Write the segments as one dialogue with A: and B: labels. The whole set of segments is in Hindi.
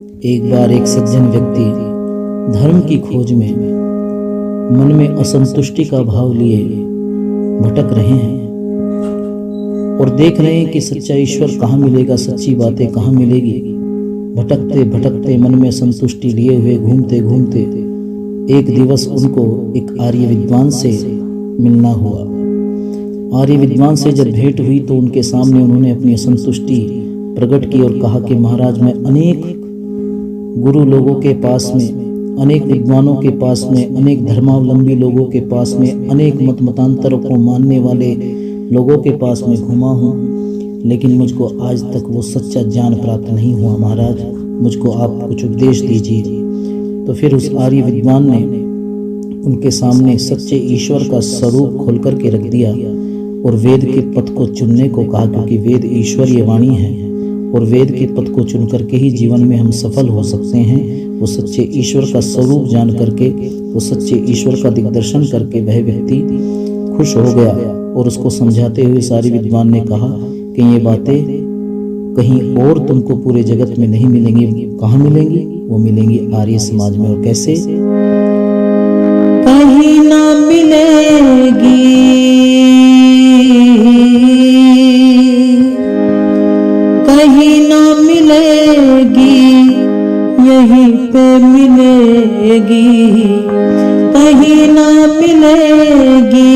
A: एक बार एक सज्जन व्यक्ति धर्म की खोज में मन में असंतुष्टि का भाव लिए भटक रहे हैं और देख रहे हैं कि सच्चा ईश्वर कहाँ मिलेगा, सच्ची बातें कहाँ मिलेगी। भटकते भटकते मन में असंतुष्टि लिए हुए घूमते घूमते एक दिवस उनको एक आर्य विद्वान से मिलना हुआ। आर्य विद्वान से जब भेंट हुई तो उनके सामने उन्होंने अपनी असंतुष्टि प्रकट की और कहा कि महाराज, मैं अनेक गुरु लोगों के पास में, अनेक विद्वानों के पास में, अनेक धर्मावलंबी लोगों के पास में, अनेक मत मतांतरों को मानने वाले लोगों के पास में घूमा हूँ, लेकिन मुझको आज तक वो सच्चा ज्ञान प्राप्त नहीं हुआ। महाराज, मुझको आप कुछ उपदेश दीजिए। तो फिर उस आर्य विद्वान ने उनके सामने सच्चे ईश्वर का स्वरूप खोल करके रख दिया और वेद के पथ को चुनने को कहा, क्योंकि वेद ईश्वरीय वाणी है और वेद के पथ को चुन करके ही जीवन में हम सफल हो सकते हैं। वो सच्चे ईश्वर का स्वरूप जान करके, वो सच्चे ईश्वर का दिग्दर्शन करके वह व्यक्ति खुश हो गया और उसको समझाते हुए सारी विद्वान ने कहा कि ये बातें कहीं और तुमको पूरे जगत में नहीं मिलेंगी। कहाँ मिलेंगी? वो मिलेंगी आर्य समाज में। और कैसे? कहीं ना मिलेगी, कहीं ना मिलेगी, यहीं पे मिलेगी। कहीं ना मिलेगी,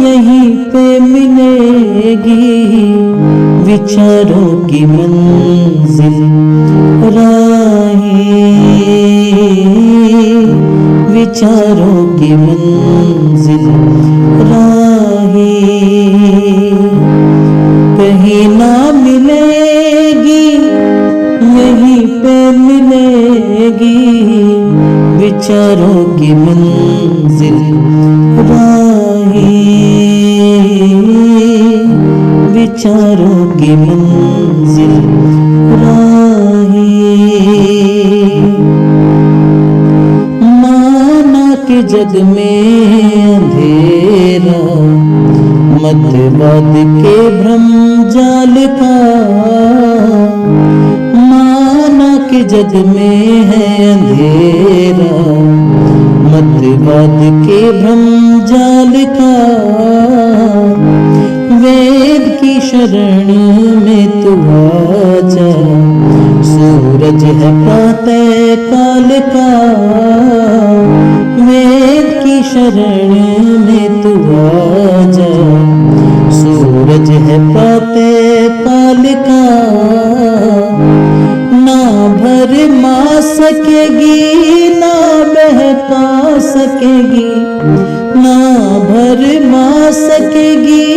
A: यहीं पे मिलेगी। विचारों की मंजिल राहें, विचारों की मंजिल राहें। कहीं ना मिलेगी, यहीं पे मिलेगी। विचारों की मंजिल राहें, विचारों की मंजिल राहें। माना के जग में अंधेरा, मध्यवाद के भ्रम जाल का। माना के जग में है अंधेरा, मध्यवाद के भ्रम जाल का। वेद की शरण में तू आजा, सूरज है प्रातः काल का। वेद की शरण में तू आजा, सूरज है प्रातः काल का। ना भर मा सकेगी, ना बहका सकेगी, ना भर मा सकेगी,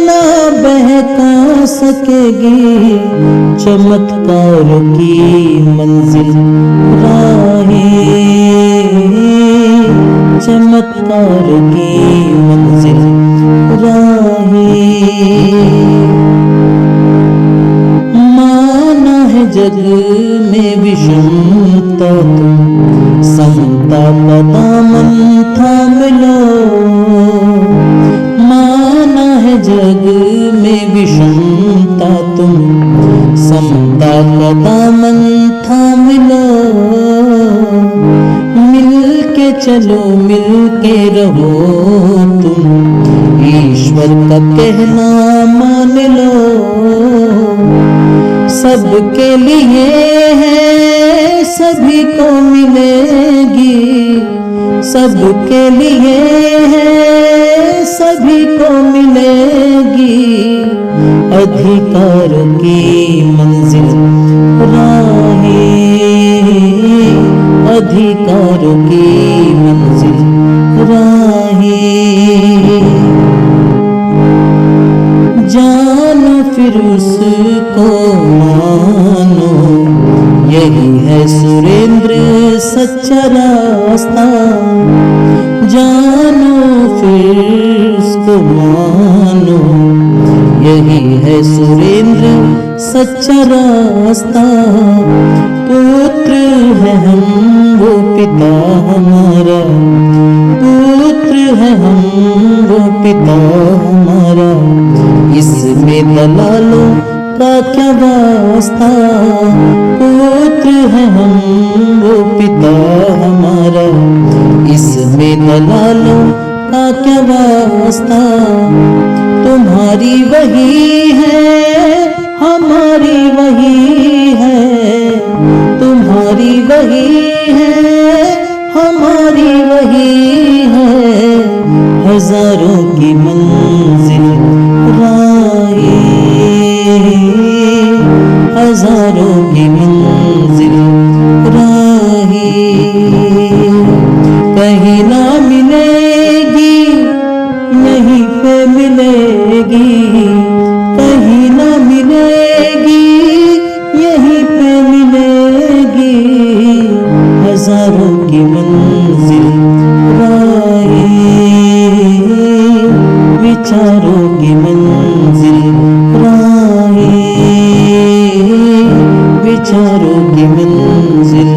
A: ना बहका सकेगी। चमत्कार की मंजिल राहें, चमत्कार की मंजिल राहें। माना है जग में विषमता, तुम समता का दामन थाम लो। माना है जग में विषमता, तुम समता का दामन थाम लो। मिल के चलो, मिल के रहो, तुम ईश्वर का कहना मान लो। सबके लिए है, सभी को मिलेगी। सबके लिए है, सभी को मिलेगी। अधिकार की मंजिल राहें, अधिकार की मंजिल राहें। जानो फिर उसको मानो, यही है सुरेंद्र सच्चा रास्ता। जानो फिर उसको मानो, यही है सुरेंद्र सच्चा रास्ता। पुत्र है हम, वो पिता हमारा। पुत्र है हम, वो पिता हमारा। इसमें दलालों का क्या वास्ता। है हम वो पिता हमारा, इसमें दलालों का क्या वास्ता। तुम्हारी वही है हमारी वही है, तुम्हारी वही है हमारी वही है। हजारों की मंजिल राहे, हजारों की मंजिल राहे। कहीं ना मिलेगी यहीं पे मिलेगी, कहीं ना मिलेगी यहीं पे मिलेगी। हजारों की मंजिल राहे, विचारों की मंजिल राहे, विचारों की मंजिल